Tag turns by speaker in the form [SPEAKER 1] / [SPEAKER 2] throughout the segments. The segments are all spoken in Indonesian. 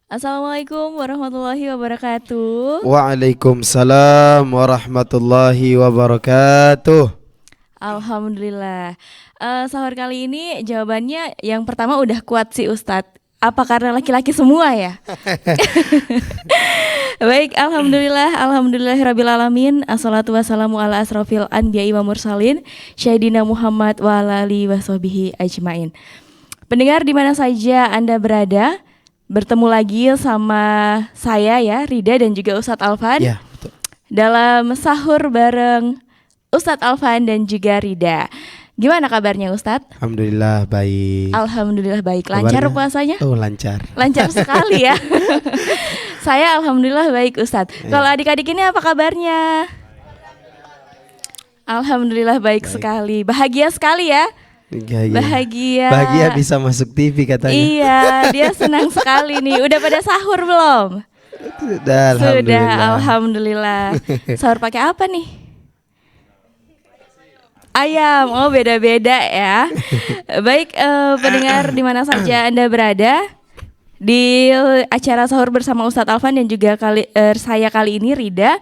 [SPEAKER 1] Assalamualaikum warahmatullahi wabarakatuh.
[SPEAKER 2] Waalaikumsalam warahmatullahi wabarakatuh.
[SPEAKER 1] Alhamdulillah. Sahur kali ini jawabannya yang pertama udah kuat sih Ustadz. Apa karena laki-laki semua ya? Baik, alhamdulillahirabbil alamin. Assalatu wassalamu ala asrofil anbiya'i wa mursalin Sayyidina Muhammad wa ala alihi washabihi ajmain. Pendengar di mana saja Anda berada, bertemu lagi sama saya ya, Rida dan juga Ustadz Alvan.
[SPEAKER 2] Ya, betul.
[SPEAKER 1] Dalam sahur bareng Ustadz Alvan dan juga Rida. Gimana kabarnya Ustadz?
[SPEAKER 2] Alhamdulillah baik.
[SPEAKER 1] Alhamdulillah baik. Lancar
[SPEAKER 2] Kabarnya?
[SPEAKER 1] puasanya?
[SPEAKER 2] Oh, lancar.
[SPEAKER 1] Lancar sekali ya. Saya alhamdulillah baik Ustadz.
[SPEAKER 2] Ya.
[SPEAKER 1] Kalau adik-adik ini apa kabarnya? Alhamdulillah baik sekali. Bahagia sekali ya. Bahagia.
[SPEAKER 2] Bahagia bisa masuk TV katanya.
[SPEAKER 1] Iya, dia senang sekali nih. Udah pada sahur belum? Sudah, alhamdulillah. Sahur pakai apa nih? Ayam. Oh, beda-beda ya. Baik, pendengar di mana saja Anda berada, di acara sahur bersama Ustadz Alvan dan juga saya kali ini Rida.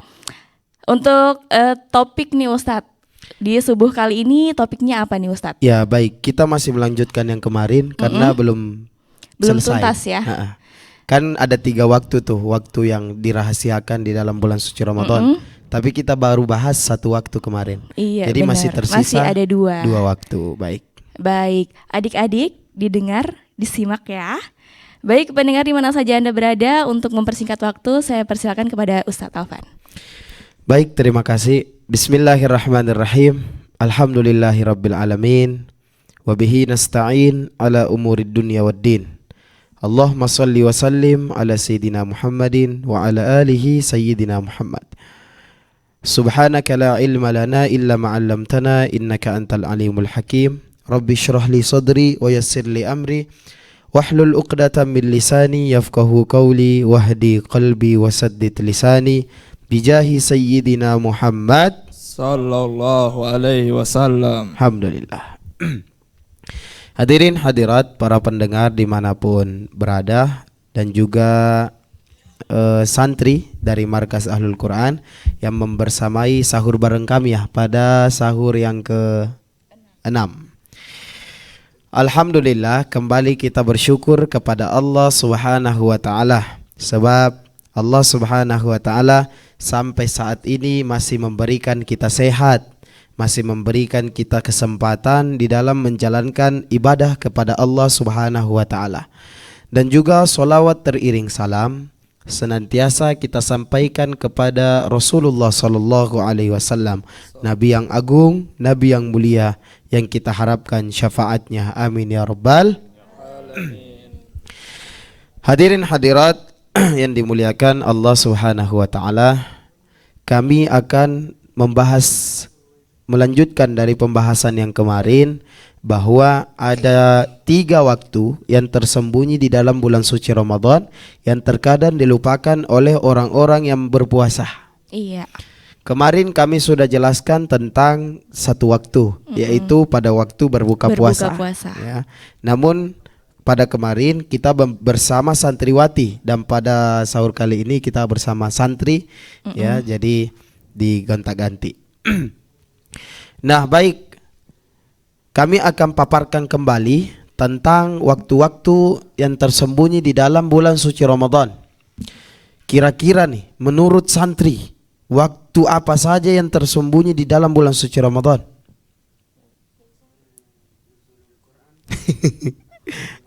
[SPEAKER 1] Untuk topik nih Ustadz, di subuh kali ini topiknya apa nih Ustadz?
[SPEAKER 2] Ya, baik. Kita masih melanjutkan yang kemarin karena belum selesai.
[SPEAKER 1] Tuntas ya.
[SPEAKER 2] Kan ada 3 waktu tuh, waktu yang dirahasiakan di dalam bulan suci Ramadan. Tapi kita baru bahas 1 waktu kemarin.
[SPEAKER 1] Iya,
[SPEAKER 2] jadi
[SPEAKER 1] benar.
[SPEAKER 2] masih tersisa
[SPEAKER 1] Masih ada 2
[SPEAKER 2] waktu.
[SPEAKER 1] Baik, adik-adik didengar, disimak ya. Baik, pendengar di mana saja Anda berada, untuk mempersingkat waktu saya persilakan kepada Ustadz Alvan.
[SPEAKER 2] Baik, terima kasih. Bismillahirrahmanirrahim. Alhamdulillahirabbil alamin. Wa bihi nasta'in ala umurid dunya waddin. Allahumma shalli wa sallim ala sayyidina Muhammadin wa ala alihi sayyidina Muhammad. Subhanaka la ilma lana illa ma 'allamtana innaka antal alimul hakim. Rabbi shrah li sadri wa yassir li amri wahlul 'uqdatam min lisani yafqahu qawli wahdi qalbi wasaddid lisani bijahi sayyidina Muhammad
[SPEAKER 3] sallallahu alaihi wasallam.
[SPEAKER 2] Alhamdulillah. Hadirin hadirat para pendengar dimanapun berada, dan juga santri dari Markas Ahlul Quran yang membersamai sahur bareng kami ya pada sahur yang ke-6. Alhamdulillah, kembali kita bersyukur kepada Allah Subhanahu wa taala, sebab Allah Subhanahu wa taala sampai saat ini masih memberikan kita sehat, masih memberikan kita kesempatan di dalam menjalankan ibadah kepada Allah Subhanahu wa taala. Dan juga solawat teriring salam senantiasa kita sampaikan kepada Rasulullah sallallahu alaihi wasallam, Nabi yang agung, Nabi yang mulia, yang kita harapkan syafaatnya. Amin ya rabbal alamin. Hadirin hadirat yang dimuliakan Allah Subhanahu wa taala, kami akan melanjutkan dari pembahasan yang kemarin, bahwa ada 3 waktu yang tersembunyi di dalam bulan suci Ramadan yang terkadang dilupakan oleh orang-orang yang berpuasa.
[SPEAKER 1] Iya.
[SPEAKER 2] Kemarin kami sudah jelaskan tentang 1 waktu, yaitu pada waktu berbuka puasa. Ya. Namun pada kemarin kita bersama santriwati, dan pada sahur kali ini kita bersama santri, ya, jadi digonta-ganti. Nah, baik. Kami akan paparkan kembali tentang waktu-waktu yang tersembunyi di dalam bulan suci Ramadan. Kira-kira nih, menurut santri, waktu apa saja yang tersembunyi di dalam bulan suci Ramadan?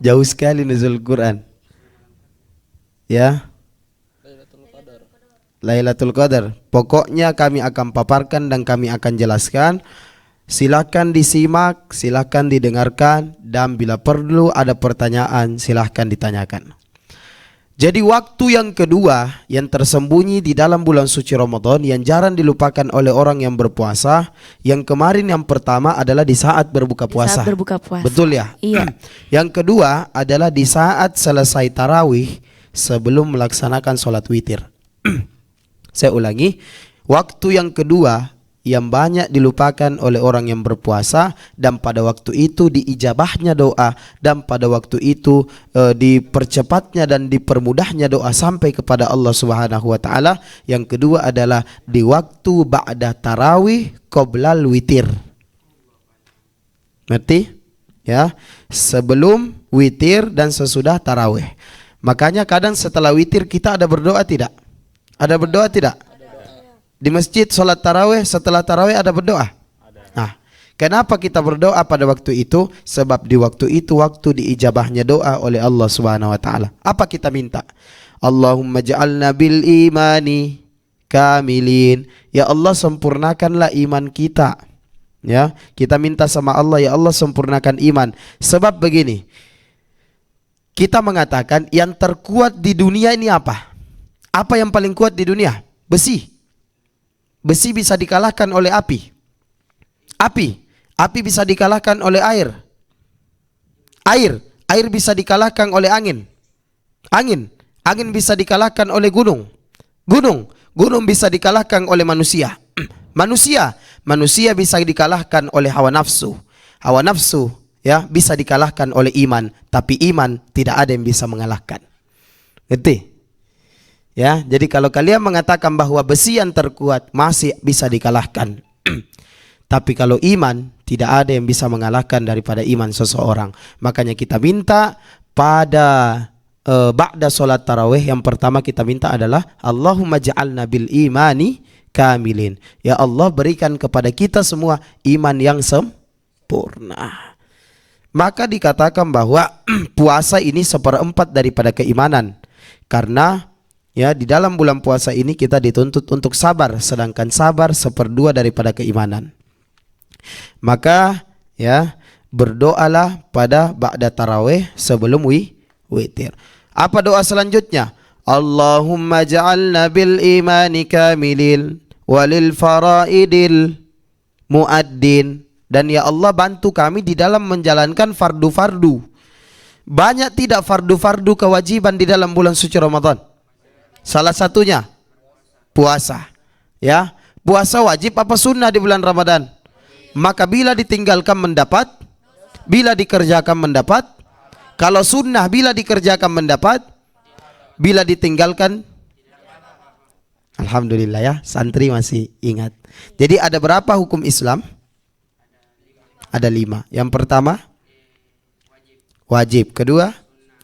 [SPEAKER 2] Jauh sekali nuzul Quran. Ya. Lailatul Qadar. Pokoknya kami akan paparkan dan kami akan jelaskan. Silakan disimak, silakan didengarkan, dan bila perlu ada pertanyaan silahkan ditanyakan. Jadi waktu yang kedua yang tersembunyi di dalam bulan suci Ramadan yang jarang dilupakan oleh orang yang berpuasa, yang kemarin yang pertama adalah di saat berbuka puasa.
[SPEAKER 1] Saat berbuka puasa.
[SPEAKER 2] Betul ya?
[SPEAKER 1] Iya.
[SPEAKER 2] Yang kedua adalah di saat selesai tarawih sebelum melaksanakan sholat witir. Saya ulangi, waktu yang kedua yang banyak dilupakan oleh orang yang berpuasa, dan pada waktu itu diijabahnya doa, dan pada waktu itu dipercepatnya dan dipermudahnya doa sampai kepada Allah Subhanahu wa taala. Yang kedua adalah di waktu ba'da tarawih qoblal witir. Ngerti? Ya, sebelum witir dan sesudah tarawih. Makanya kadang setelah witir kita ada berdoa tidak? Ada berdoa tidak? Di masjid sholat tarawih, setelah tarawih ada berdoa. Nah, kenapa kita berdoa pada waktu itu? Sebab di waktu itu waktu diijabahnya doa oleh Allah Subhanahu wa taala. Apa kita minta? Allahumma ja'alna bil imani kamilin. Ya Allah, sempurnakanlah iman kita. Ya, kita minta sama Allah, ya Allah sempurnakan iman. Sebab begini, kita mengatakan yang terkuat di dunia ini apa? Apa yang paling kuat di dunia? Besi. Besi bisa dikalahkan oleh api. Api bisa dikalahkan oleh air. Air bisa dikalahkan oleh angin. Angin bisa dikalahkan oleh gunung. Gunung bisa dikalahkan oleh manusia. Manusia bisa dikalahkan oleh hawa nafsu. Hawa nafsu ya bisa dikalahkan oleh iman, tapi iman tidak ada yang bisa mengalahkan. Ngerti? Ya, jadi kalau kalian mengatakan bahwa besi yang terkuat masih bisa dikalahkan. Tapi kalau iman, tidak ada yang bisa mengalahkan daripada iman seseorang. Makanya kita minta pada ba'da sholat tarawih, yang pertama kita minta adalah Allahumma ja'alna bil imani kamilin. Ya Allah, berikan kepada kita semua iman yang sempurna. Maka dikatakan bahwa puasa ini 1/4 daripada keimanan. Karena ya, di dalam bulan puasa ini kita dituntut untuk sabar, sedangkan sabar 1/2 daripada keimanan. Maka ya, berdoalah pada ba'da tarawih sebelum witir. Apa doa selanjutnya? Allahumma ja'alna bil imani kamilil walil faraidil muaddin. Dan ya Allah, bantu kami di dalam menjalankan fardu-fardu. Banyak tidak fardu-fardu kewajiban di dalam bulan suci Ramadan? Salah satunya puasa. Ya, puasa wajib apa sunnah di bulan Ramadan? Maka bila ditinggalkan mendapat, bila dikerjakan mendapat. Kalau sunnah bila dikerjakan mendapat, bila ditinggalkan, alhamdulillah ya, santri masih ingat. Jadi ada berapa hukum Islam? Ada 5. Yang pertama wajib, kedua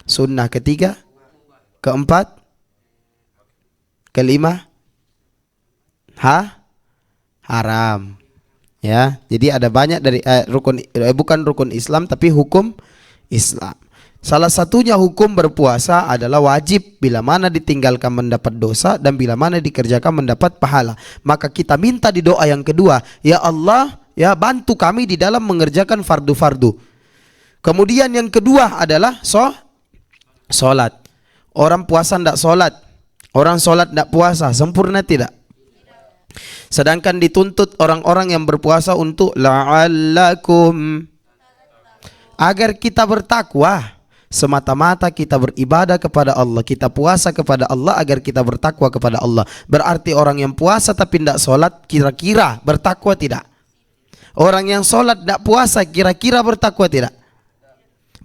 [SPEAKER 2] sunnah, ketiga, keempat, kelima haram. Ya, jadi ada banyak dari bukan rukun Islam tapi hukum Islam. Salah satunya hukum berpuasa adalah wajib, bila mana ditinggalkan mendapat dosa dan bila mana dikerjakan mendapat pahala. Maka kita minta di doa yang kedua, ya Allah, ya bantu kami di dalam mengerjakan fardu-fardu. Kemudian yang kedua adalah solat. Orang puasa tidak solat, orang solat tidak puasa, sempurna tidak? Sedangkan dituntut orang-orang yang berpuasa untuk la'allakum, agar kita bertakwa. Semata-mata kita beribadah kepada Allah, kita puasa kepada Allah agar kita bertakwa kepada Allah. Berarti orang yang puasa tapi tidak solat kira-kira bertakwa tidak? Orang yang solat tidak puasa kira-kira bertakwa tidak?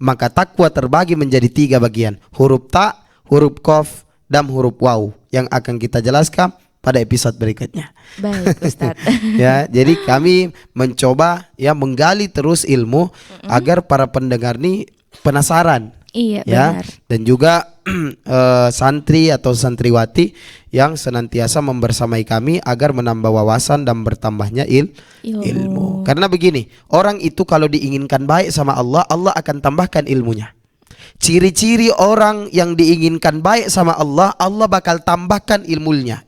[SPEAKER 2] Maka takwa terbagi menjadi 3 bagian. Huruf ta, huruf qaf, dan huruf waw, yang akan kita jelaskan pada episode berikutnya.
[SPEAKER 1] Baik, Ustadz.
[SPEAKER 2] Ya, jadi kami mencoba ya menggali terus ilmu agar para pendengar ini penasaran.
[SPEAKER 1] Iya,
[SPEAKER 2] ya,
[SPEAKER 1] benar.
[SPEAKER 2] dan juga santri atau santriwati yang senantiasa membersamai kami agar menambah wawasan dan bertambahnya ilmu. Karena begini, orang itu kalau diinginkan baik sama Allah, Allah akan tambahkan ilmunya. Ciri-ciri orang yang diinginkan baik sama Allah, Allah bakal tambahkan ilmunya.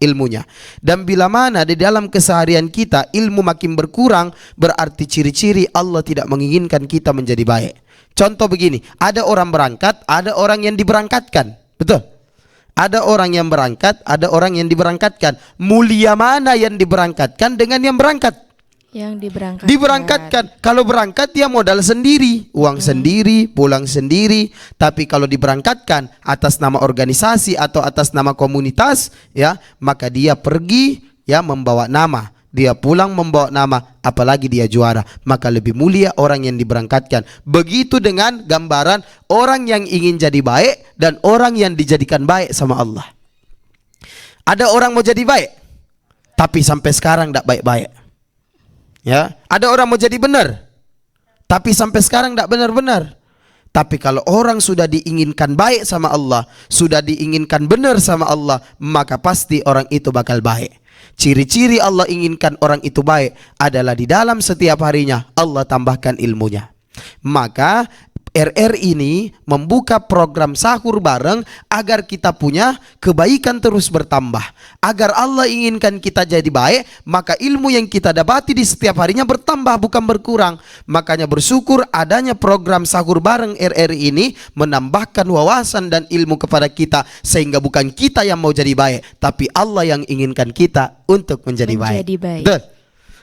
[SPEAKER 2] Dan bila mana di dalam keseharian kita ilmu makin berkurang, berarti ciri-ciri Allah tidak menginginkan kita menjadi baik. Contoh begini, ada orang berangkat, ada orang yang diberangkatkan. Betul? Ada orang yang berangkat, ada orang yang diberangkatkan. Mulia mana yang diberangkatkan dengan yang berangkat?
[SPEAKER 1] Yang
[SPEAKER 2] Diberangkatkan. Kalau berangkat dia modal sendiri, uang sendiri, pulang sendiri. Tapi kalau diberangkatkan atas nama organisasi atau atas nama komunitas, ya, maka dia pergi ya membawa nama. dia pulang membawa nama, apalagi dia juara, maka lebih mulia orang yang diberangkatkan. Begitu dengan gambaran orang yang ingin jadi baik dan orang yang dijadikan baik sama Allah. Ada orang mau jadi baik, tapi sampai sekarang tidak baik-baik. Ya, ada orang mau jadi benar, tapi sampai sekarang tidak benar-benar. Tapi kalau orang sudah diinginkan baik sama Allah, sudah diinginkan benar sama Allah, maka pasti orang itu bakal baik. Ciri-ciri Allah inginkan orang itu baik adalah di dalam setiap harinya Allah tambahkan ilmunya. Maka RR ini membuka program sahur bareng agar kita punya kebaikan terus bertambah. Agar Allah inginkan kita jadi baik, maka ilmu yang kita dapati di setiap harinya bertambah bukan berkurang. Makanya bersyukur adanya program sahur bareng RR ini menambahkan wawasan dan ilmu kepada kita, sehingga bukan kita yang mau jadi baik, tapi Allah yang inginkan kita untuk menjadi baik. Betul.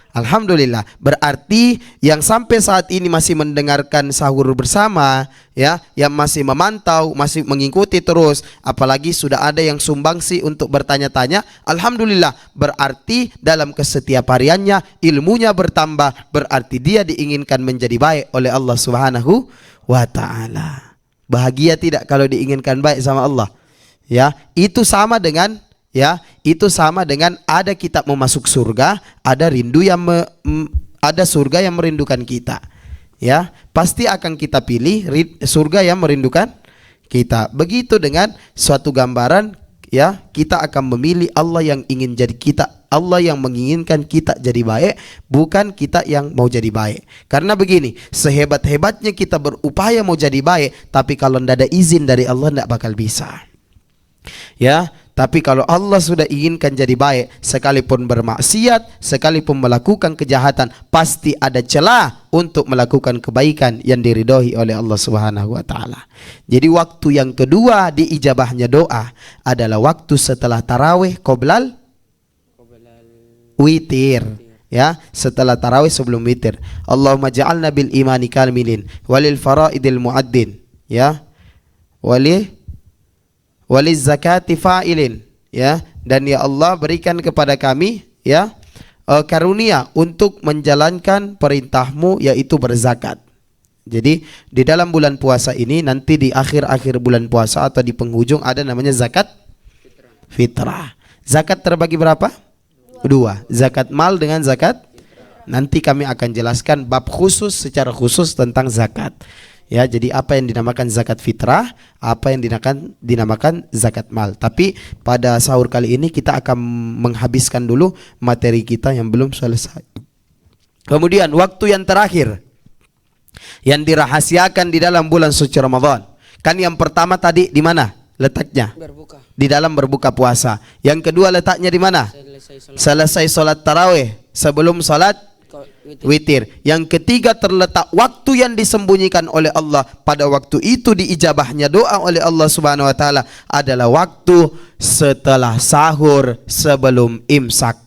[SPEAKER 2] Alhamdulillah, berarti yang sampai saat ini masih mendengarkan sahur bersama, ya, yang masih memantau, masih mengikuti terus, apalagi sudah ada yang sumbangsi untuk bertanya-tanya, alhamdulillah, berarti dalam kesetiap hariannya ilmunya bertambah, berarti dia diinginkan menjadi baik oleh Allah Subhanahu wa taala. Bahagia tidak kalau diinginkan baik sama Allah? Ya, itu sama dengan ada kita mau masuk surga, ada rindu yang ada surga yang merindukan kita. Ya, pasti akan kita pilih surga yang merindukan kita. Begitu dengan suatu gambaran, ya, kita akan memilih Allah yang ingin jadi kita, Allah yang menginginkan kita jadi baik, bukan kita yang mau jadi baik. Karena begini, sehebat-hebatnya kita berupaya mau jadi baik, tapi kalau tidak ada izin dari Allah tidak bakal bisa. Ya, tapi kalau Allah sudah inginkan jadi baik, sekalipun bermaksiat, sekalipun melakukan kejahatan, pasti ada celah untuk melakukan kebaikan yang diridhoi oleh Allah Subhanahu wa taala. Jadi waktu yang kedua diijabahnya doa adalah waktu setelah tarawih qoblal witir. Ya, setelah tarawih sebelum witir. Allahumma ja'alna bil imani kamilin walil faraidil muaddin, ya. Waliz zakati fa'ilin, ya, dan ya Allah berikan kepada kami, ya, karunia untuk menjalankan perintahmu yaitu berzakat. Jadi di dalam bulan puasa ini, nanti di akhir-akhir bulan puasa atau di penghujung ada namanya zakat fitrah. Zakat terbagi berapa? Dua, zakat mal dengan zakat. Nanti kami akan jelaskan bab khusus secara khusus tentang zakat. Ya, jadi apa yang dinamakan zakat fitrah, apa yang dinamakan zakat mal. Tapi pada sahur kali ini kita akan menghabiskan dulu materi kita yang belum selesai. Kemudian waktu yang terakhir yang dirahasiakan di dalam bulan suci Ramadan. Kan yang pertama tadi di mana letaknya?
[SPEAKER 4] Berbuka.
[SPEAKER 2] Di dalam berbuka puasa. Yang kedua letaknya di mana? Selesai solat tarawih sebelum solat witir. Yang ketiga terletak waktu yang disembunyikan oleh Allah. Pada waktu itu diijabahnya doa oleh Allah Subhanahu wa taala adalah waktu setelah sahur sebelum imsak.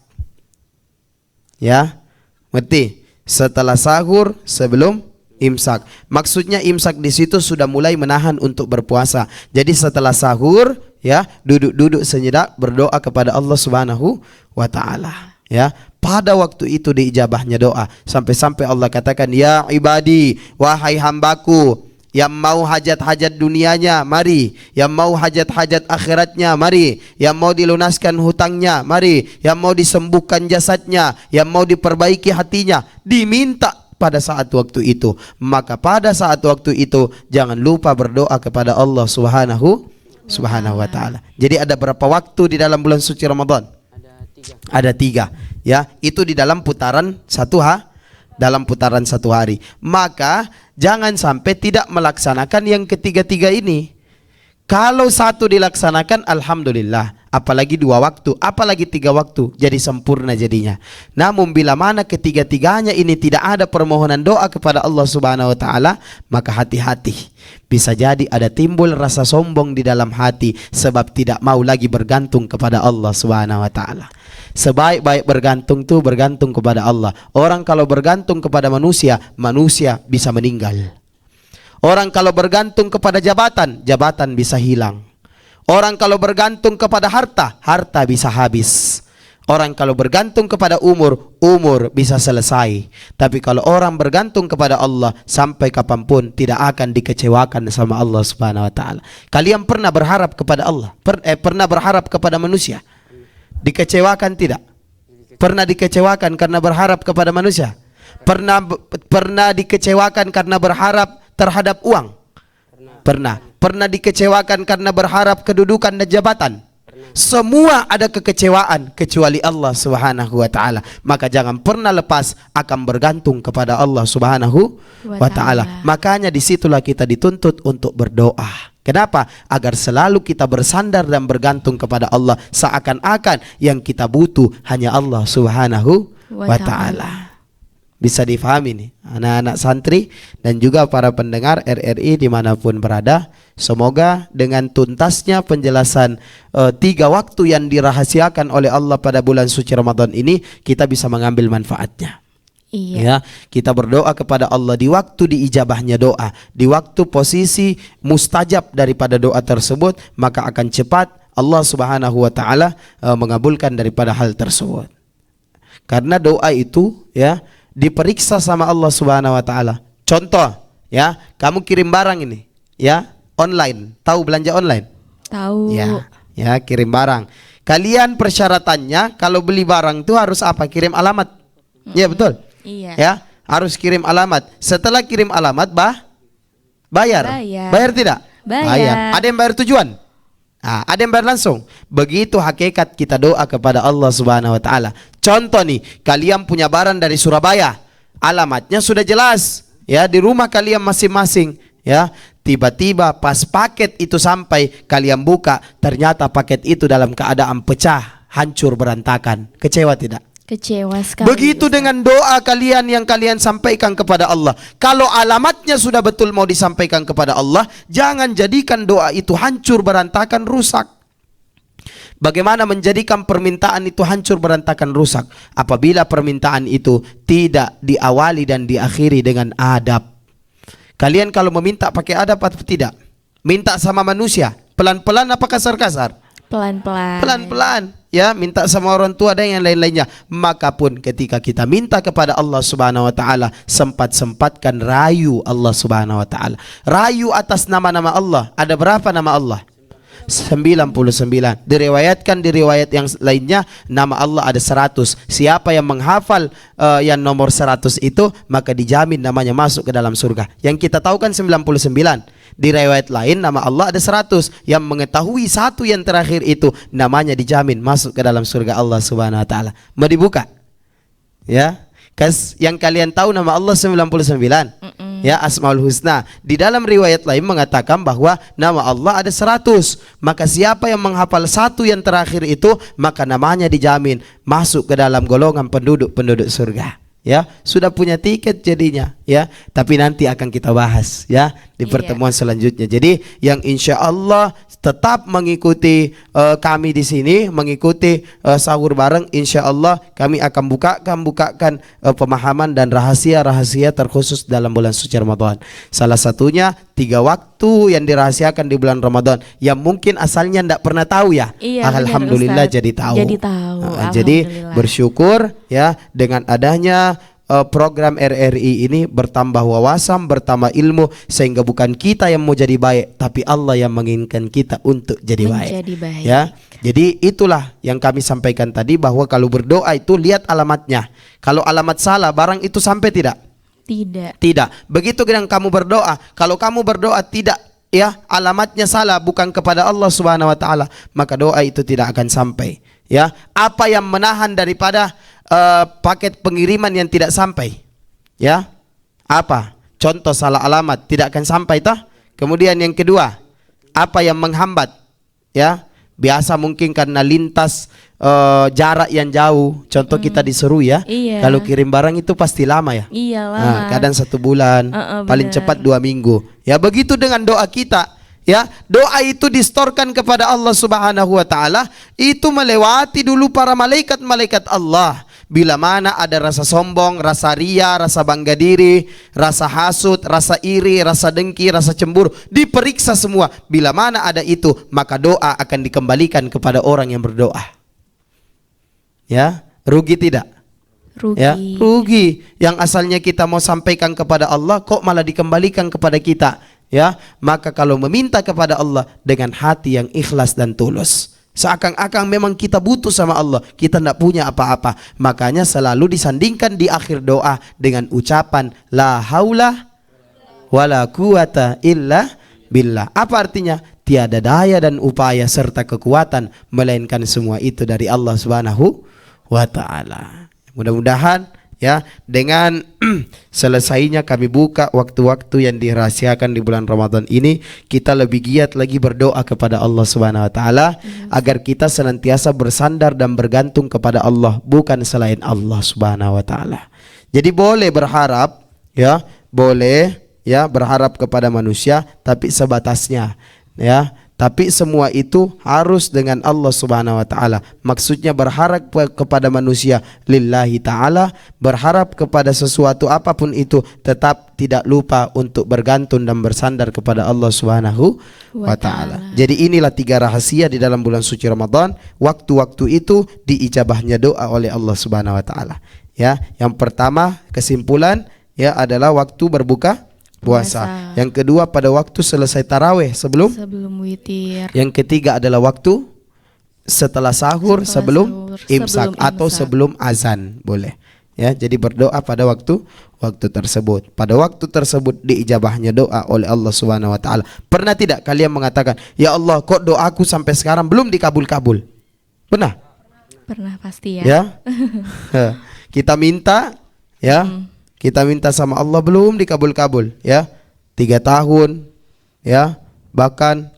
[SPEAKER 2] Ya, ngerti? Setelah sahur sebelum imsak. Maksudnya imsak di situ sudah mulai menahan untuk berpuasa. Jadi setelah sahur, ya, duduk-duduk sejenak berdoa kepada Allah Subhanahu wa taala. Ya, pada waktu itu diijabahnya doa, sampai-sampai Allah katakan, ya ibadi, wahai hambaku, yang mau hajat-hajat dunianya mari, yang mau hajat-hajat akhiratnya mari, yang mau dilunaskan hutangnya mari, yang mau disembuhkan jasadnya, yang mau diperbaiki hatinya, diminta pada saat waktu itu. Maka pada saat waktu itu jangan lupa berdoa kepada Allah Subhanahu wa taala. Jadi ada berapa waktu di dalam bulan suci Ramadan? Ada tiga, ya, itu di dalam putaran satu hari. Maka jangan sampai tidak melaksanakan yang ketiga-tiga ini. Kalau satu dilaksanakan, alhamdulillah. Apalagi dua waktu, apalagi tiga waktu, jadi sempurna jadinya. Namun bila mana ketiga-tiganya ini tidak ada permohonan doa kepada Allah Subhanahu wa taala, maka hati-hati. Bisa jadi ada timbul rasa sombong di dalam hati sebab tidak mau lagi bergantung kepada Allah Subhanahu wa taala. Sebaik-baik bergantung tuh bergantung kepada Allah. Orang kalau bergantung kepada manusia, manusia bisa meninggal. Orang kalau bergantung kepada jabatan, jabatan bisa hilang. Orang kalau bergantung kepada harta, harta bisa habis. Orang kalau bergantung kepada umur, umur bisa selesai. Tapi kalau orang bergantung kepada Allah, sampai kapanpun tidak akan dikecewakan sama Allah Subhanahu wa taala. Kalian pernah berharap kepada Allah? Pernah berharap kepada manusia? Dikecewakan tidak? Pernah dikecewakan karena berharap kepada manusia? Pernah dikecewakan karena berharap terhadap uang? Pernah. Pernah dikecewakan karena berharap kedudukan dan jabatan? Semua ada kekecewaan kecuali Allah Subhanahu wa taala. Maka jangan pernah lepas akan bergantung kepada Allah Subhanahu wa taala. Makanya disitulah kita dituntut untuk berdoa. Kenapa? Agar selalu kita bersandar dan bergantung kepada Allah, seakan-akan yang kita butuh hanya Allah Subhanahu wa taala. Bisa difahami nih anak-anak santri dan juga para pendengar RRI dimanapun berada. Semoga dengan tuntasnya penjelasan 3 waktu yang dirahasiakan oleh Allah pada bulan suci Ramadan ini, kita bisa mengambil manfaatnya.
[SPEAKER 1] Iya.
[SPEAKER 2] Ya, kita berdoa kepada Allah di waktu diijabahnya doa, di waktu posisi mustajab daripada doa tersebut, maka akan cepat Allah Subhanahu wa taala mengabulkan daripada hal tersebut. Karena doa itu ya diperiksa sama Allah Subhanahu wa taala. Contoh, ya, kamu kirim barang ini, ya, online. Tahu belanja online?
[SPEAKER 1] Tahu.
[SPEAKER 2] Ya, kirim barang. Kalian persyaratannya kalau beli barang itu harus apa? Kirim alamat. Ya, betul.
[SPEAKER 1] Iya.
[SPEAKER 2] Ya, harus kirim alamat. Setelah kirim alamat, bayar. Bayar tidak?
[SPEAKER 1] Bayar.
[SPEAKER 2] Ada yang bayar tujuan? Ada yang bayar langsung. Begitu hakikat kita doa kepada Allah Subhanahu wa taala. Contoh nih, kalian punya barang dari Surabaya, alamatnya sudah jelas, ya, di rumah kalian masing-masing, ya. Tiba-tiba pas paket itu sampai, kalian buka, ternyata paket itu dalam keadaan pecah, hancur berantakan. Kecewa tidak?
[SPEAKER 1] Kecewa sekali.
[SPEAKER 2] Begitu dengan doa kalian yang kalian sampaikan kepada Allah. Kalau alamatnya sudah betul mau disampaikan kepada Allah, jangan jadikan doa itu hancur berantakan rusak. Bagaimana menjadikan permintaan itu hancur berantakan rusak? Apabila permintaan itu tidak diawali dan diakhiri dengan adab. Kalian kalau meminta pakai adab atau tidak? Minta sama manusia, pelan-pelan apa kasar-kasar?
[SPEAKER 1] Pelan-pelan.
[SPEAKER 2] Pelan-pelan, ya, minta sama orang tua dan yang lain-lainnya. Maka pun ketika kita minta kepada Allah Subhanahu wa taala, sempat-sempatkan rayu Allah Subhanahu wa taala. Rayu atas nama-nama Allah. Ada berapa nama Allah? 99. Diriwayatkan di riwayat yang lainnya nama Allah ada 100. Siapa yang menghafal yang nomor 100 itu, maka dijamin namanya masuk ke dalam surga. Yang kita tahu kan 99. Di riwayat lain nama Allah ada 100. Yang mengetahui satu yang terakhir itu, namanya dijamin masuk ke dalam surga Allah Subhanahu wa taala. Mau dibuka? Ya. Yang kalian tahu nama Allah 99. Ya, Asmaul Husna. Di dalam riwayat lain mengatakan bahwa nama Allah ada 100. Maka siapa yang menghafal satu yang terakhir itu, maka namanya dijamin masuk ke dalam golongan penduduk surga. Ya, sudah punya tiket jadinya, ya. Tapi nanti akan kita bahas, ya, di pertemuan selanjutnya. Jadi yang insya Allah tetap mengikuti kami di sini, mengikuti sahur bareng, insya Allah kami akan bukakan pemahaman dan rahasia-rahasia terkhusus dalam bulan suci Ramadan. Salah satunya 3 waktu yang dirahasiakan di bulan Ramadan yang mungkin asalnya tidak pernah tahu, ya.
[SPEAKER 1] Iya,
[SPEAKER 2] Alhamdulillah
[SPEAKER 1] benar,
[SPEAKER 2] jadi tahu.
[SPEAKER 1] Jadi tahu.
[SPEAKER 2] Jadi bersyukur, ya, dengan adanya program RRI ini bertambah wawasan, bertambah ilmu, sehingga bukan kita yang mau jadi baik, tapi Allah yang menginginkan kita untuk jadi baik. Ya, jadi itulah yang kami sampaikan tadi, bahwa kalau berdoa itu lihat alamatnya. Kalau alamat salah, barang itu sampai tidak? Tidak. Begitu dengan kamu berdoa, kalau kamu berdoa tidak, ya, alamatnya salah, bukan kepada Allah Subhanahu wa taala, maka doa itu tidak akan sampai. Ya, apa yang menahan daripada paket pengiriman yang tidak sampai? Ya, apa? Contoh salah alamat, tidak akan sampai toh. Kemudian yang kedua, apa yang menghambat? Ya, biasa mungkin karena lintas jarak yang jauh. Contoh kita disuruh, ya, kalau kirim barang itu pasti lama, ya.
[SPEAKER 1] Iya, lama.
[SPEAKER 2] Kadang 1 bulan, paling cepat 2 minggu. Ya, begitu dengan doa kita. Ya, doa itu distorkan kepada Allah Subhanahu wa taala, itu melewati dulu para malaikat-malaikat Allah. Bila mana ada rasa sombong, rasa ria, rasa bangga diri, rasa hasut, rasa iri, rasa dengki, rasa cemburu, diperiksa semua. Bila mana ada itu, maka doa akan dikembalikan kepada orang yang berdoa. Ya, rugi tidak?
[SPEAKER 1] Rugi.
[SPEAKER 2] Ya, rugi. Yang asalnya kita mau sampaikan kepada Allah kok malah dikembalikan kepada kita. Ya, maka kalau meminta kepada Allah dengan hati yang ikhlas dan tulus, seakan-akan memang kita butuh sama Allah, kita tidak punya apa-apa, makanya selalu disandingkan di akhir doa dengan ucapan la haula wala quwata illa billah. Apa artinya? Tiada daya dan upaya serta kekuatan melainkan semua itu dari Allah Subhanahu wa taala. Mudah-mudahan ya dengan selesainya kami buka waktu-waktu yang dirahasiakan di bulan Ramadan ini, kita lebih giat lagi berdoa kepada Allah Subhanahu wa taala agar kita senantiasa bersandar dan bergantung kepada Allah, bukan selain Allah Subhanahu wa taala. Jadi boleh berharap ya, boleh ya berharap kepada manusia tapi sebatasnya ya. Tapi semua itu harus dengan Allah Subhanahu wa taala. Maksudnya berharap kepada manusia lillahi taala, berharap kepada sesuatu apapun itu, tetap tidak lupa untuk bergantung dan bersandar kepada Allah Subhanahu wa taala. Jadi inilah 3 rahasia di dalam bulan suci Ramadan. Waktu-waktu itu diijabahnya doa oleh Allah Subhanahu wa taala. Ya, yang pertama kesimpulan ya adalah waktu berbuka puasa. Yang kedua pada waktu selesai tarawih sebelum
[SPEAKER 1] witir.
[SPEAKER 2] Yang ketiga adalah waktu setelah sahur, sebelum imsak atau sebelum azan, boleh. Ya, jadi berdoa pada waktu tersebut. Pada waktu tersebut diijabahnya doa oleh Allah Subhanahu wa taala. Pernah tidak kalian mengatakan, "Ya Allah, kok doaku sampai sekarang belum dikabul-kabul?" Pernah?
[SPEAKER 1] Pernah pasti ya.
[SPEAKER 2] Ya. Kita minta ya. Kita minta sama Allah belum dikabul-kabul ya. 3 tahun ya, bahkan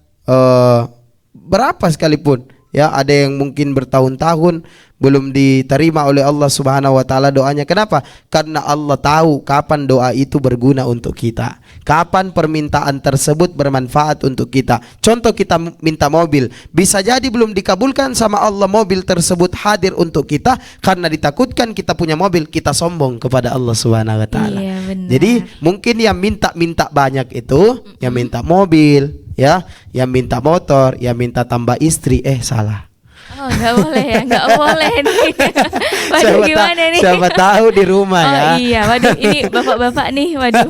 [SPEAKER 2] berapa sekalipun ya, ada yang mungkin bertahun-tahun belum diterima oleh Allah Subhanahu wa taala doanya. Kenapa? Karena Allah tahu kapan doa itu berguna untuk kita, kapan permintaan tersebut bermanfaat untuk kita. Contoh, kita minta mobil, bisa jadi belum dikabulkan sama Allah mobil tersebut hadir untuk kita karena ditakutkan kita punya mobil, kita sombong kepada Allah Subhanahu wa taala.
[SPEAKER 1] Iya, benar.
[SPEAKER 2] Jadi mungkin yang minta banyak itu, yang minta mobil ya, yang minta motor, yang minta tambah istri, salah.
[SPEAKER 1] Oh, nggak boleh ya, nggak boleh nih. Waduh, gimana nih?
[SPEAKER 2] Siapa tahu di rumah ya.
[SPEAKER 1] Oh iya, waduh, ini bapak-bapak nih, waduh.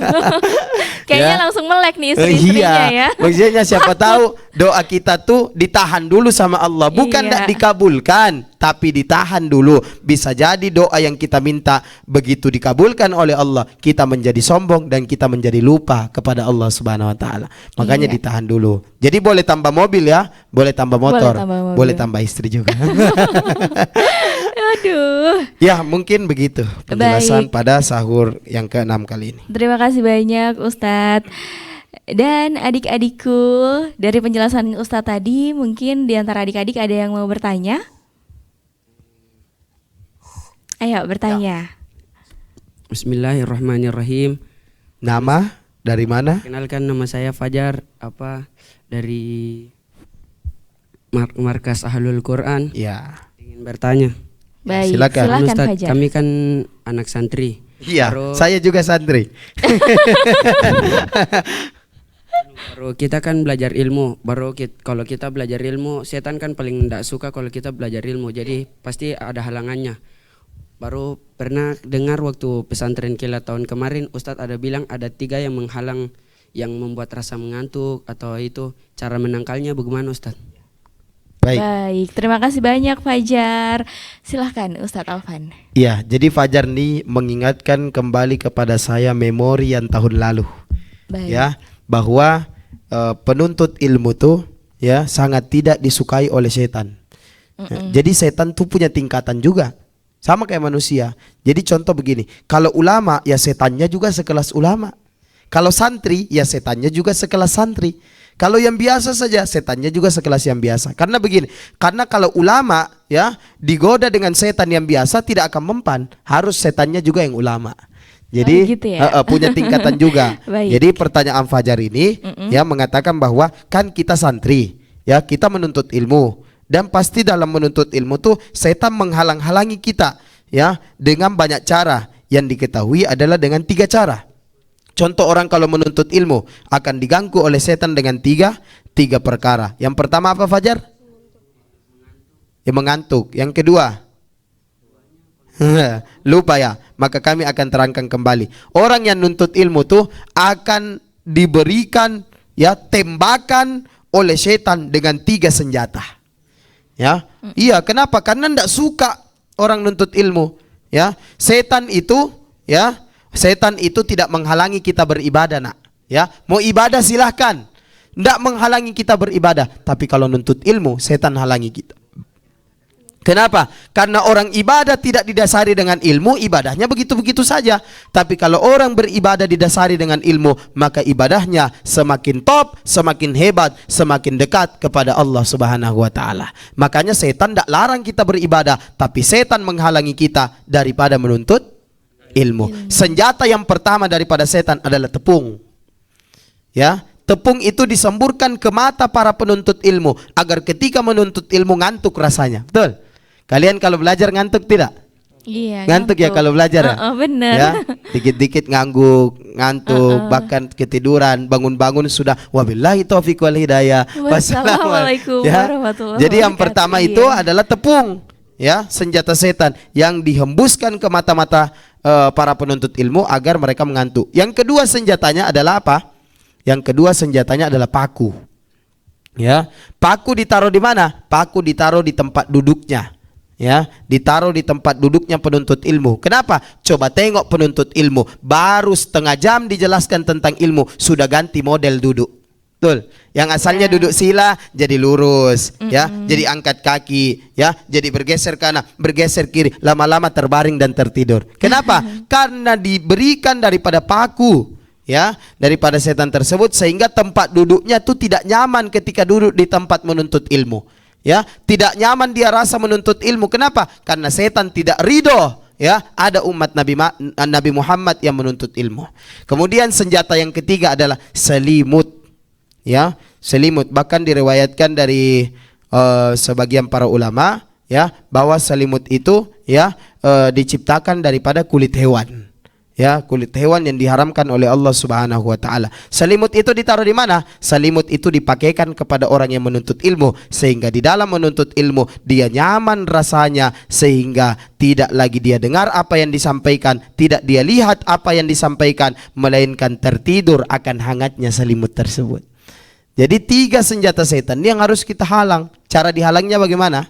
[SPEAKER 1] Kayaknya
[SPEAKER 2] Ya.
[SPEAKER 1] langsung melek nih istri-istrinya ya.
[SPEAKER 2] Maksudnya siapa tahu doa kita tuh ditahan dulu sama Allah, bukan tidak
[SPEAKER 1] Iya.
[SPEAKER 2] dikabulkan, tapi ditahan dulu. Bisa jadi doa yang kita minta begitu dikabulkan oleh Allah, kita menjadi sombong dan kita menjadi lupa kepada Allah Subhanahu wa taala. Makanya
[SPEAKER 1] Iya.
[SPEAKER 2] ditahan dulu. Jadi boleh tambah mobil ya, boleh tambah motor,
[SPEAKER 1] tambah mobil.
[SPEAKER 2] boleh tambah istri juga.
[SPEAKER 1] Aduh.
[SPEAKER 2] Ya, mungkin begitu penjelasan pada sahur yang ke-6 kali ini.
[SPEAKER 1] Terima kasih banyak Ustadz. Dan adik-adikku, dari penjelasan Ustadz tadi, mungkin di antara adik-adik ada yang mau bertanya? Ayo bertanya.
[SPEAKER 4] Bismillahirrahmanirrahim.
[SPEAKER 2] Nama dari mana?
[SPEAKER 4] Kenalkan, nama saya Fajar, dari Markas Ahlul Quran.
[SPEAKER 2] Ya.
[SPEAKER 4] Ingin bertanya.
[SPEAKER 1] Baik,
[SPEAKER 2] Silakan.
[SPEAKER 1] silakan
[SPEAKER 4] Ustadz,
[SPEAKER 1] Fajar.
[SPEAKER 4] kami kan anak santri.
[SPEAKER 2] Iya,
[SPEAKER 4] Baru-
[SPEAKER 2] saya juga santri.
[SPEAKER 4] Baru kita kan belajar ilmu. Kalau kita belajar ilmu, setan kan paling tidak suka kalau kita belajar ilmu. Jadi pasti ada halangannya. Baru pernah dengar waktu pesantren kilat tahun kemarin, Ustadz ada bilang ada 3 yang menghalang, yang membuat rasa mengantuk atau itu. Cara menangkalnya bagaimana Ustadz?
[SPEAKER 2] Baik.
[SPEAKER 1] Terima kasih banyak Fajar. Silahkan Ustadz Alfan.
[SPEAKER 2] Iya, jadi Fajar nih mengingatkan kembali kepada saya memori yang tahun lalu.
[SPEAKER 1] Baik.
[SPEAKER 2] Ya, bahwa penuntut ilmu tuh ya sangat tidak disukai oleh setan. Jadi setan tuh punya tingkatan juga. Sama kayak manusia. Jadi contoh begini, kalau ulama ya setannya juga sekelas ulama. Kalau santri ya setannya juga sekelas santri. Kalau yang biasa saja setannya juga sekelas yang biasa. Karena begini, karena kalau ulama ya digoda dengan setan yang biasa tidak akan mempan, harus setannya juga yang ulama. Jadi
[SPEAKER 1] Oh, gitu ya?
[SPEAKER 2] punya tingkatan juga.
[SPEAKER 1] Baik.
[SPEAKER 2] Jadi pertanyaan Fajar ini ya mengatakan bahwa kan kita santri, ya kita menuntut ilmu, dan pasti dalam menuntut ilmu tuh setan menghalang-halangi kita ya dengan banyak cara. Yang diketahui adalah dengan 3 cara. Contoh, orang kalau menuntut ilmu akan diganggu oleh setan dengan tiga perkara. Yang pertama apa Fajar? Ya mengantuk. Yang kedua Lupa ya? Maka kami akan terangkan kembali. Orang yang nuntut ilmu tuh akan diberikan ya tembakan oleh setan dengan 3 senjata. Ya, iya. Kenapa? Karena ndak suka orang nuntut ilmu. Ya, setan itu tidak menghalangi kita beribadah, nak. Ya, mau ibadah silahkan, ndak menghalangi kita beribadah. Tapi kalau nuntut ilmu, setan halangi kita. Kenapa? Karena orang ibadah tidak didasari dengan ilmu, ibadahnya begitu-begitu saja. Tapi kalau orang beribadah didasari dengan ilmu, maka ibadahnya semakin top, semakin hebat, semakin dekat kepada Allah Subhanahu wa taala. Makanya setan tidak larang kita beribadah, tapi setan menghalangi kita daripada menuntut ilmu. Senjata yang pertama daripada setan adalah tepung. Ya, tepung itu disemburkan ke mata para penuntut ilmu agar ketika menuntut ilmu ngantuk rasanya. Betul? Kalian kalau belajar ngantuk tidak?
[SPEAKER 1] Iya.
[SPEAKER 2] Ngantuk ya kalau belajar ya?
[SPEAKER 1] Bener.
[SPEAKER 2] Ya, dikit-dikit ngantuk, bahkan ketiduran, bangun-bangun sudah wabillahi taufiq wal hidayah.
[SPEAKER 1] Wassalamualaikum warahmatullahi
[SPEAKER 2] Jadi yang
[SPEAKER 1] wabarakatuh.
[SPEAKER 2] pertama itu adalah tepung, ya, senjata setan yang dihembuskan ke mata-mata para penuntut ilmu agar mereka mengantuk. Yang kedua senjatanya adalah apa? Yang kedua senjatanya adalah paku. Ya, paku ditaruh di mana? Paku ditaruh di tempat duduknya. Ya, ditaruh di tempat duduknya penuntut ilmu. Kenapa? Coba tengok penuntut ilmu, baru setengah jam dijelaskan tentang ilmu, sudah ganti model duduk. Betul? Yang asalnya duduk sila jadi lurus, ya, jadi angkat kaki, ya, jadi bergeser kanan, bergeser kiri, lama-lama terbaring dan tertidur. Kenapa? Karena diberikan daripada paku, ya, daripada setan tersebut, sehingga tempat duduknya tuh tidak nyaman ketika duduk di tempat menuntut ilmu. Ya, tidak nyaman dia rasa menuntut ilmu. Kenapa? Karena setan tidak ridho, ya, ada umat Nabi Muhammad yang menuntut ilmu. Kemudian senjata yang ketiga adalah selimut. Ya, selimut. Bahkan diriwayatkan dari sebagian para ulama, ya, bahwa selimut itu, ya, diciptakan daripada kulit hewan. Ya, kulit hewan yang diharamkan oleh Allah Subhanahu wa taala. Selimut itu ditaruh di mana? Selimut itu dipakaikan kepada orang yang menuntut ilmu, sehingga di dalam menuntut ilmu dia nyaman rasanya, sehingga tidak lagi dia dengar apa yang disampaikan, tidak dia lihat apa yang disampaikan, melainkan tertidur akan hangatnya selimut tersebut. Jadi 3 senjata setan yang harus kita halang. Cara dihalangnya bagaimana?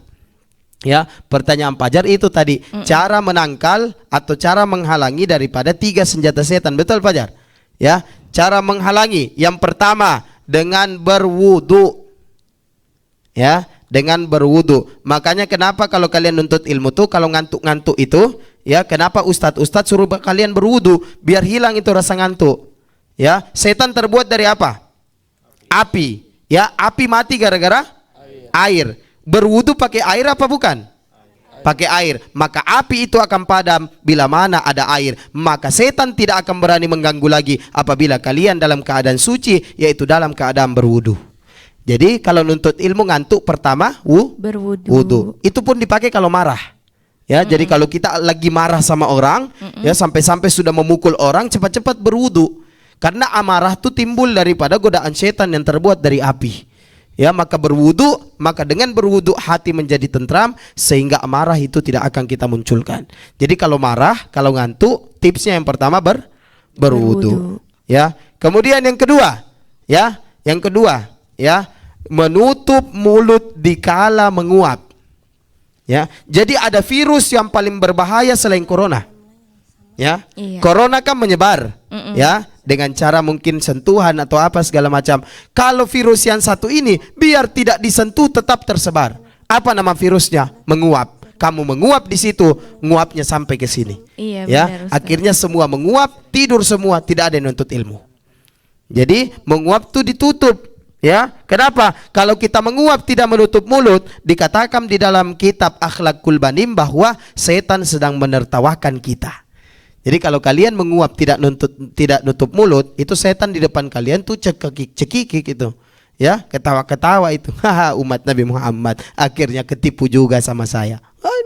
[SPEAKER 2] Ya, pertanyaan Fajar itu tadi, cara menangkal atau cara menghalangi daripada 3 senjata setan. Betul Fajar? Ya, cara menghalangi yang pertama dengan berwudu. Ya, dengan berwudu. Makanya kenapa kalau kalian nuntut ilmu tuh kalau ngantuk-ngantuk itu, ya, kenapa ustadz suruh kalian berwudu biar hilang itu rasa ngantuk. Ya, setan terbuat dari apa? Api. Ya, api mati gara-gara air. Berwudu pakai air apa bukan? Pakai air. Maka api itu akan padam bila mana ada air. Maka setan tidak akan berani mengganggu lagi apabila kalian dalam keadaan suci, yaitu dalam keadaan berwudu. Jadi kalau nuntut ilmu ngantuk pertama
[SPEAKER 1] berwudu.
[SPEAKER 2] Wudu. Itu pun dipakai kalau marah. Ya, jadi kalau kita lagi marah sama orang, ya, sampai-sampai sudah memukul orang, cepat-cepat berwudu. Karena amarah itu timbul daripada godaan setan yang terbuat dari api. Ya, maka berwudu, maka dengan berwudu hati menjadi tentram, sehingga amarah itu tidak akan kita munculkan. Jadi kalau marah, kalau ngantuk, tipsnya yang pertama berwudu. Ya, kemudian yang kedua, ya, menutup mulut dikala menguap. Ya, jadi ada virus yang paling berbahaya selain corona. Ya, corona kan menyebar, ya, dengan cara mungkin sentuhan atau apa segala macam. Kalau virus yang satu ini biar tidak disentuh tetap tersebar. Apa nama virusnya? Menguap. Kamu menguap di situ, nguapnya sampai ke sini.
[SPEAKER 1] Iya,
[SPEAKER 2] ya,
[SPEAKER 1] benar, Ustaz.
[SPEAKER 2] akhirnya semua menguap, tidur semua, tidak ada yang nuntut ilmu. Jadi menguap itu ditutup. Ya, kenapa? Kalau kita menguap tidak menutup mulut, dikatakan di dalam kitab Akhlaqul Banim bahwa setan sedang menertawakan kita. Jadi kalau kalian menguap tidak nutup mulut, itu setan di depan kalian tuh cekikik itu. Ya, ketawa-ketawa itu. Haha, umat Nabi Muhammad akhirnya ketipu juga sama saya.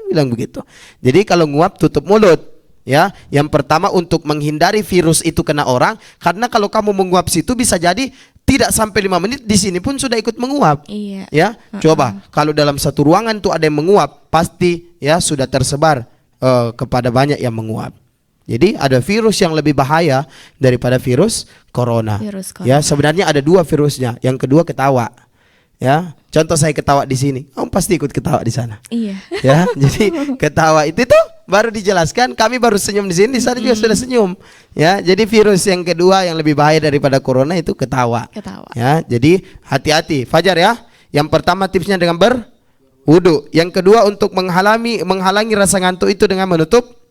[SPEAKER 2] Bilang begitu. Jadi kalau nguap tutup mulut. Ya, yang pertama untuk menghindari virus itu kena orang, karena kalau kamu menguap situ bisa jadi tidak sampai 5 menit di sini pun sudah ikut menguap.
[SPEAKER 1] Iya.
[SPEAKER 2] Ya, coba kalau dalam satu ruangan tuh ada yang menguap, pasti ya sudah tersebar kepada banyak yang menguap. Jadi ada virus yang lebih bahaya daripada virus corona.
[SPEAKER 1] Virus corona.
[SPEAKER 2] Ya, sebenarnya ada 2 virusnya. Yang kedua ketawa. Ya, contoh saya ketawa di sini, kamu pasti ikut ketawa di sana.
[SPEAKER 1] Iya.
[SPEAKER 2] Ya, jadi ketawa itu tuh baru dijelaskan, kami baru senyum di sini, di sana juga sudah senyum. Ya, jadi virus yang kedua yang lebih bahaya daripada corona itu ketawa.
[SPEAKER 1] Ketawa.
[SPEAKER 2] Ya, jadi hati-hati. Fajar ya. Yang pertama tipsnya dengan berwudu. Yang kedua untuk menghalangi rasa ngantuk itu dengan menutup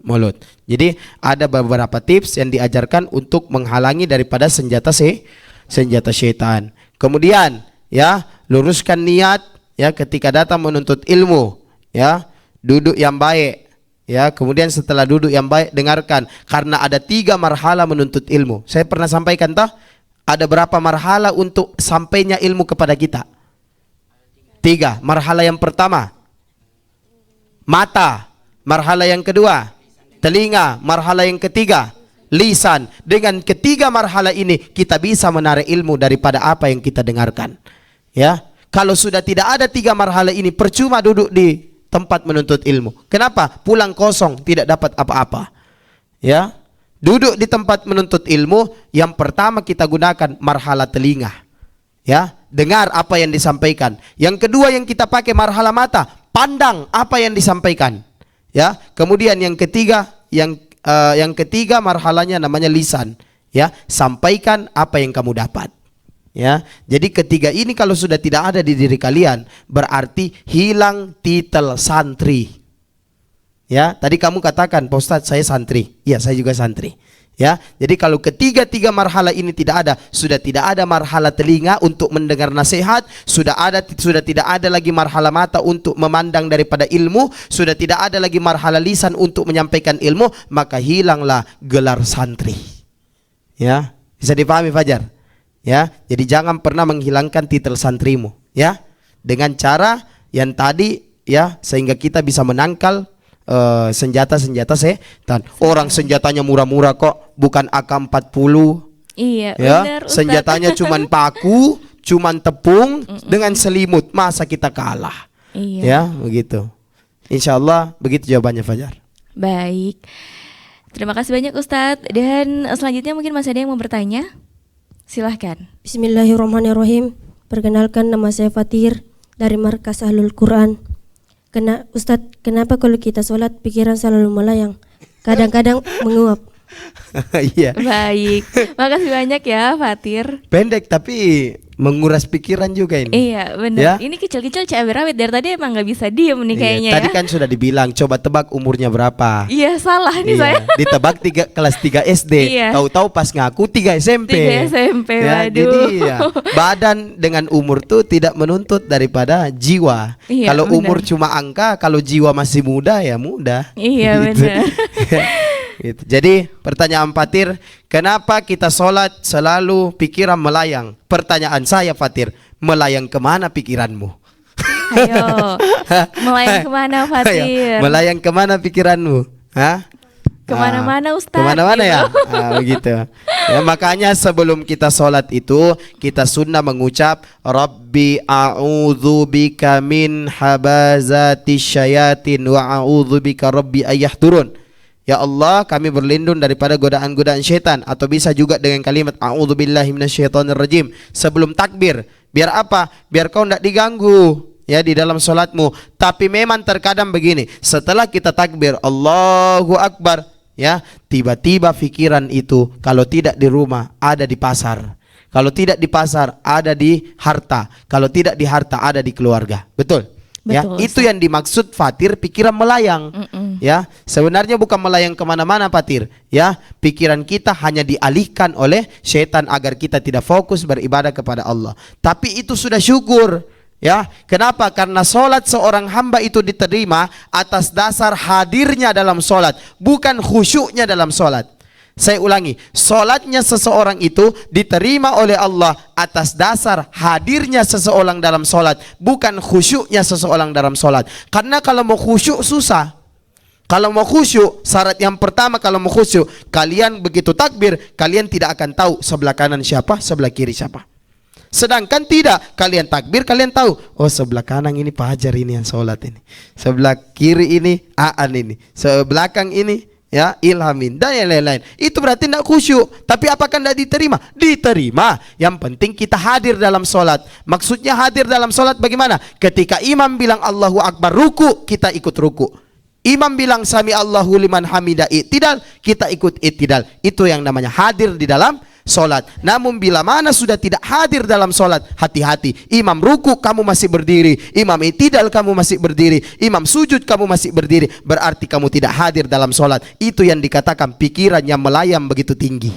[SPEAKER 2] mulut. Jadi ada beberapa tips yang diajarkan untuk menghalangi daripada senjata syaitan. Kemudian ya, luruskan niat ya ketika datang menuntut ilmu, ya. Duduk yang baik, ya. Kemudian setelah duduk yang baik dengarkan, karena ada 3 marhala menuntut ilmu. Saya pernah sampaikan ada berapa marhala untuk sampainya ilmu kepada kita? 3. Marhala yang pertama mata, marhala yang kedua telinga, marhala yang ketiga lisan. Dengan ketiga marhala ini kita bisa menarik ilmu daripada apa yang kita dengarkan. Ya, kalau sudah tidak ada 3 marhala ini, percuma duduk di tempat menuntut ilmu. Kenapa? Pulang kosong, tidak dapat apa-apa. Ya, duduk di tempat menuntut ilmu, yang pertama kita gunakan marhala telinga. Ya, dengar apa yang disampaikan. Yang kedua yang kita pakai marhala mata, pandang apa yang disampaikan. Ya, kemudian yang ketiga marhalanya namanya lisan. Ya, sampaikan apa yang kamu dapat. Ya, jadi ketiga ini kalau sudah tidak ada di diri kalian, berarti hilang titel santri. Ya, tadi kamu katakan, Pak Ustadz saya santri. Ya, saya juga santri. Ya, jadi kalau ketiga marhala ini tidak ada, sudah tidak ada marhala telinga untuk mendengar nasihat, sudah tidak ada lagi marhala mata untuk memandang daripada ilmu, sudah tidak ada lagi marhala lisan untuk menyampaikan ilmu, maka hilanglah gelar santri. Ya, bisa dipahami Fajar? Ya, jadi jangan pernah menghilangkan titel santrimu, ya, dengan cara yang tadi, ya, sehingga kita bisa menangkal senjata-senjata setan. Orang senjatanya murah-murah kok, bukan AK-40.
[SPEAKER 1] Iya,
[SPEAKER 2] Ya,
[SPEAKER 1] benar, Ustaz.
[SPEAKER 2] senjatanya cuman paku, cuman tepung dengan selimut. Masa kita kalah?
[SPEAKER 1] Iya.
[SPEAKER 2] Ya, begitu. Insya Allah begitu jawabannya Fajar.
[SPEAKER 1] Baik. Terima kasih banyak Ustadz. Dan selanjutnya mungkin masih ada yang mau bertanya? Silahkan.
[SPEAKER 5] Bismillahirrahmanirrahim. Perkenalkan, nama saya Fatir dari Markas Ahlul Quran. Ustadz, kenapa kalau kita sholat pikiran selalu melayang? Kadang-kadang menguap.
[SPEAKER 2] Iya.
[SPEAKER 1] Baik. Makasih banyak ya Fatir.
[SPEAKER 2] Pendek tapi menguras pikiran juga ini.
[SPEAKER 1] Iya benar.
[SPEAKER 2] Ya?
[SPEAKER 1] Ini kecil-kecil cabai rawit dari tadi emang nggak bisa diem nih
[SPEAKER 2] Iya,
[SPEAKER 1] kayaknya
[SPEAKER 2] tadi
[SPEAKER 1] ya.
[SPEAKER 2] kan sudah dibilang, coba tebak umurnya berapa.
[SPEAKER 1] Iya salah nih
[SPEAKER 2] Iya,
[SPEAKER 1] saya.
[SPEAKER 2] ditebak kelas 3 SD.
[SPEAKER 1] Iya.
[SPEAKER 2] Tahu-tahu pas ngaku 3 SMP.
[SPEAKER 1] 3 SMP,
[SPEAKER 2] Ya,
[SPEAKER 1] waduh.
[SPEAKER 2] jadi ya, badan dengan umur tuh tidak menuntut daripada jiwa.
[SPEAKER 1] Iya,
[SPEAKER 2] Kalau
[SPEAKER 1] benar.
[SPEAKER 2] umur cuma angka, kalau jiwa masih muda ya muda.
[SPEAKER 1] Iya,
[SPEAKER 2] Gitu.
[SPEAKER 1] benar.
[SPEAKER 2] Gitu. Jadi pertanyaan Fatir, kenapa kita sholat selalu pikiran melayang? Pertanyaan saya Fatir, melayang kemana pikiranmu?
[SPEAKER 1] Ayo. Melayang kemana Fatir?
[SPEAKER 2] Ayo, melayang kemana pikiranmu? Hah?
[SPEAKER 1] Kemana-mana, Ustaz,
[SPEAKER 2] Kemana-mana ya?
[SPEAKER 1] gitu.
[SPEAKER 2] Begitu. Ya, makanya sebelum kita sholat itu, kita sunnah mengucap Rabbi a'udzubika min habazati syayatin wa a'udzubika Rabbi ayahdurun. Ya Allah, kami berlindung daripada godaan-godaan syaitan. Atau bisa juga dengan kalimat a'udzubillahi minasyaitonirrajim sebelum takbir. Biar apa? Biar kau tidak diganggu ya di dalam sholatmu. Tapi memang terkadang begini, setelah kita takbir Allahu Akbar, ya, tiba-tiba pikiran itu kalau tidak di rumah ada di pasar. Kalau tidak di pasar ada di harta. Kalau tidak di harta ada di keluarga. Betul? Ya,
[SPEAKER 1] Betul,
[SPEAKER 2] itu
[SPEAKER 1] Ustaz.
[SPEAKER 2] yang dimaksud Fatir pikiran melayang. Ya, sebenarnya bukan melayang kemana-mana Fatir. Ya, pikiran kita hanya dialihkan oleh syaitan agar kita tidak fokus beribadah kepada Allah. Tapi itu sudah syukur. Ya, kenapa? Karena solat seorang hamba itu diterima atas dasar hadirnya dalam solat, bukan khusyuknya dalam solat. Saya ulangi, solatnya seseorang itu diterima oleh Allah atas dasar hadirnya seseorang dalam solat, bukan khusyuknya seseorang dalam solat. Karena kalau mau khusyuk susah. Kalau mau khusyuk, syarat yang pertama kalau mau khusyuk, kalian begitu takbir, kalian tidak akan tahu sebelah kanan siapa, sebelah kiri siapa. Sedangkan tidak, kalian takbir, kalian tahu, oh sebelah kanan ini Pak Hajar ini yang sholat ini, sebelah kiri ini Aan ini, sebelah belakang ini ya Ilhamin dan yang lain-lain. Itu berarti tidak khusyuk. Tapi apakah tidak diterima? Diterima. Yang penting kita hadir dalam solat. Maksudnya hadir dalam solat bagaimana? Ketika imam bilang Allahu Akbar ruku, kita ikut ruku. Imam bilang sami Allahu liman hamidah i'tidal, kita ikut i'tidal. Itu yang namanya hadir di dalam solat. Namun bila mana sudah tidak hadir dalam solat, hati-hati. Imam ruku kamu masih berdiri, imam i'tidal kamu masih berdiri, imam sujud kamu masih berdiri, berarti kamu tidak hadir dalam solat. Itu yang dikatakan pikiran yang melayang begitu tinggi.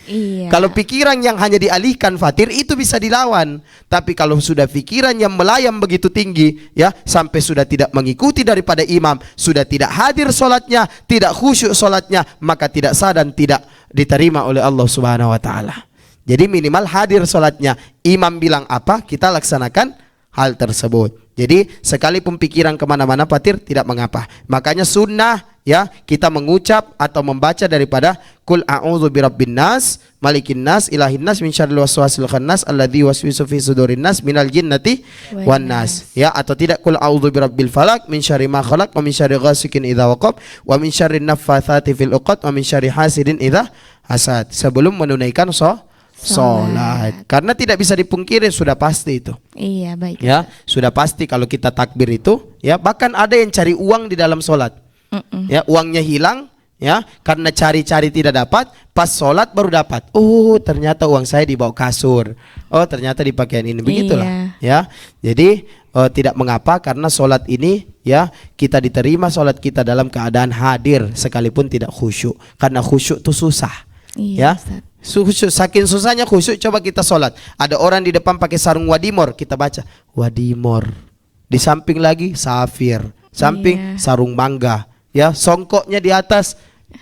[SPEAKER 1] Iya.
[SPEAKER 2] Kalau pikiran yang hanya dialihkan Fatir, itu bisa dilawan. Tapi kalau sudah pikiran yang melayang begitu tinggi, ya, sampai sudah tidak mengikuti daripada imam, sudah tidak hadir solatnya, tidak khusyuk solatnya, maka tidak sah dan tidak diterima oleh Allah Subhanahu wa taala. Jadi minimal hadir solatnya. Imam bilang apa, kita laksanakan hal tersebut. Jadi sekalipun pikiran kemana-mana Fatir, tidak mengapa. Makanya sunnah, ya, kita mengucap atau membaca daripada Qul a'udzu birabbin nas, malikin nas, ilahin nas, min syarril waswasil khannas, alladzi waswisu fi sudurin nas, minal jinnati wan nas. Ya, atau tidak Qul a'udzu birabbil falaq, min syarri ma khalaq, wa min syarri ghasikin idza waqab, wa min syarrin naffatsati fil 'uqad, wa min syarri hasidin idza hasad. Sebelum menunaikan sholat. Karena tidak bisa dipungkiri, sudah pasti itu.
[SPEAKER 1] Iya, baik.
[SPEAKER 2] Ya, sudah pasti kalau kita takbir itu, ya, bahkan ada yang cari uang di dalam sholat. Ya, uangnya hilang, ya, karena cari-cari tidak dapat, pas sholat baru dapat. Oh, ternyata uang saya di bawah kasur. Oh, ternyata di pakaian ini. Begitulah. Ya, jadi tidak mengapa karena sholat ini, ya, kita diterima sholat kita dalam keadaan hadir sekalipun tidak khusyuk. Karena khusyuk itu susah.
[SPEAKER 1] Iya,
[SPEAKER 2] Ya, saking susahnya khusyuk. Coba kita sholat, ada orang di depan pakai sarung wadimor, kita baca wadimor. Di samping lagi safir, samping sarung mangga, ya, songkoknya di atas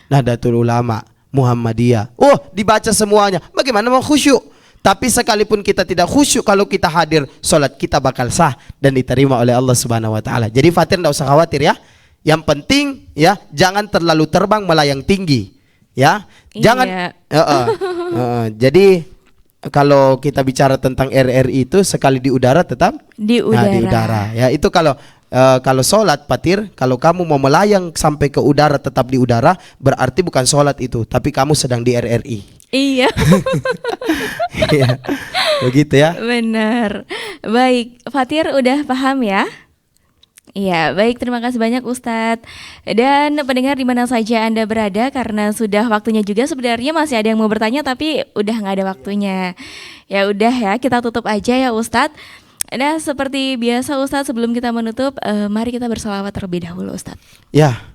[SPEAKER 2] Nahdlatul Ulama, Muhammadiyah. Oh, dibaca semuanya. Bagaimana mau khusyuk? Tapi sekalipun kita tidak khusyuk, kalau kita hadir, sholat kita bakal sah dan diterima oleh Allah Subhanahu wa taala. Jadi Fatir tidak usah khawatir, ya. Yang penting, ya, jangan terlalu terbang melayang tinggi. Ya, jangan. Jadi kalau kita bicara tentang RRI itu sekali di udara tetap
[SPEAKER 1] di udara.
[SPEAKER 2] Di udara. Ya, itu kalau sholat Fatir, kalau kamu mau melayang sampai ke udara tetap di udara, berarti bukan sholat itu, tapi kamu sedang di RRI.
[SPEAKER 1] Iya.
[SPEAKER 2] Ya, begitu ya.
[SPEAKER 1] Benar. Baik, Fatir udah paham ya? Iya, baik, terima kasih banyak Ustadz. Dan pendengar di mana saja Anda berada, karena sudah waktunya juga, sebenarnya masih ada yang mau bertanya tapi udah nggak ada waktunya. Ya udah ya, kita tutup aja ya Ustadz. Nah, seperti biasa Ustadz, sebelum kita menutup, mari kita bersalawat terlebih dahulu Ustadz.
[SPEAKER 2] Ya,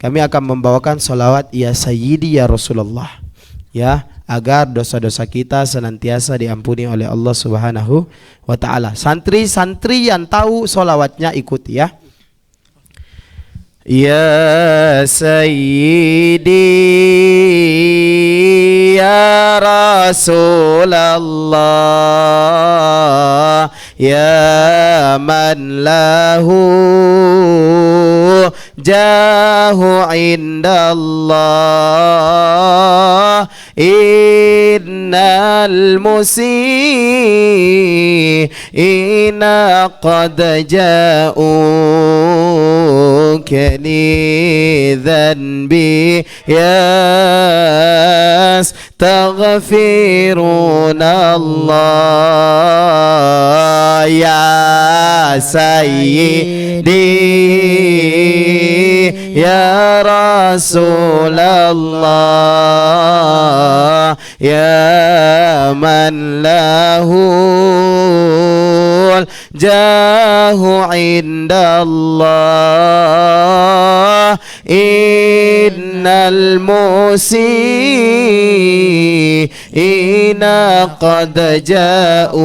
[SPEAKER 2] kami akan membawakan salawat ya Sayyidi ya Rasulullah, ya, agar dosa-dosa kita senantiasa diampuni oleh Allah Subhanahu wa taala. Santri-santri yang tahu salawatnya ikuti, ya. Ya Sayyidi ya Rasulullah, ya man lahu jahu indallah, innal musiina qad ja'uka li dhanbi yastaghfiruna Allah, ya Sayyidi ya Rasulullah, ya man lahul jahu indallah, innal musiina qad ja'uka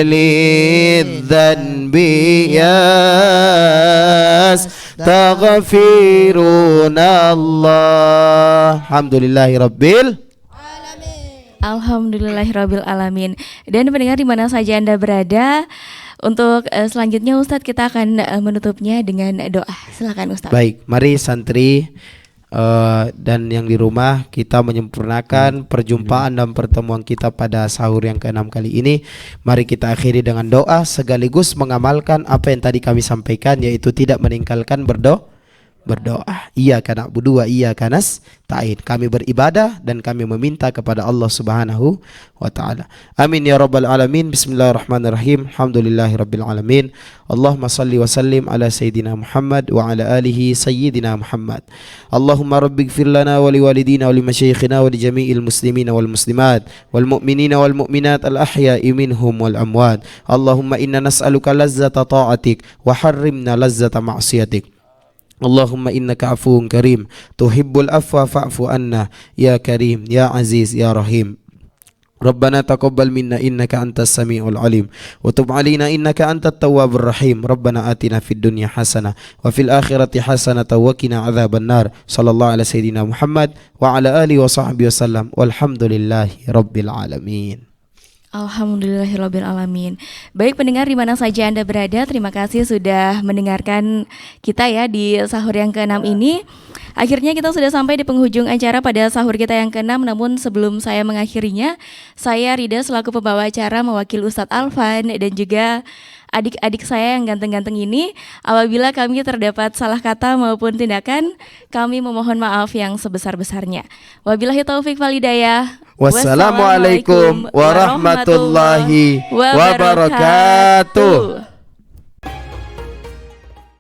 [SPEAKER 2] lidhanbi yastaghfiruna Allah. Alhamdulillahirabbil
[SPEAKER 1] Alhamdulillahirabbil alamin. Dan pendengar di mana saja Anda berada, untuk selanjutnya Ustadz kita akan menutupnya dengan doa. Silakan Ustadz.
[SPEAKER 2] Baik, mari santri dan yang di rumah, kita menyempurnakan perjumpaan dan pertemuan kita pada sahur yang ke-6 kali ini. Mari kita akhiri dengan doa sekaligus mengamalkan apa yang tadi kami sampaikan, yaitu tidak meninggalkan berdoa. Iyyaka na'budu wa iyyaka nasta'in. Kami beribadah dan kami meminta kepada Allah Subhanahu wa taala. Amin ya rabbal alamin. Bismillahirrahmanirrahim. Alhamdulillahirabbil alamin. Allahumma salli wa sallim ala sayyidina Muhammad wa ala alihi sayyidina Muhammad. Allahumma rabbighfir lana wa liwalidina wa limasyayikhina wa li jami'il muslimina wal muslimat wal mu'minina wal mu'minat al ahya'i minhum wal amwat. Allahumma inna nas'aluka lazzata ta'atik wa harrimna lazzata ma'siyatik. Allahumma innaka afuwun karim tuhibbul afwa fa'fu anna ya karim ya aziz ya rahim. Rabbana taqabbal minna innaka antas samiul alim wa tub alaina innaka antat tawwabur rahim. Rabbana atina fid dunya hasanah wa fil akhirati hasanah wa qina adzaban nar. Sallallahu ala sayyidina Muhammad wa ala alihi wa sahbihi wasallam. Walhamdulillahi rabbil alamin.
[SPEAKER 1] Alhamdulillahirrabbilalamin. Baik pendengar di mana saja Anda berada, terima kasih sudah mendengarkan kita ya di sahur yang ke-6 ini. Akhirnya kita sudah sampai di penghujung acara pada sahur kita yang ke-6. Namun sebelum saya mengakhirinya, saya Rida selaku pembawa acara mewakili Ustadz Alvan dan juga adik-adik saya yang ganteng-ganteng ini, apabila kami terdapat salah kata maupun tindakan, kami memohon maaf yang sebesar-besarnya. Wabillahi taufik wal hidayah.
[SPEAKER 2] Wassalamualaikum warahmatullahi wabarakatuh.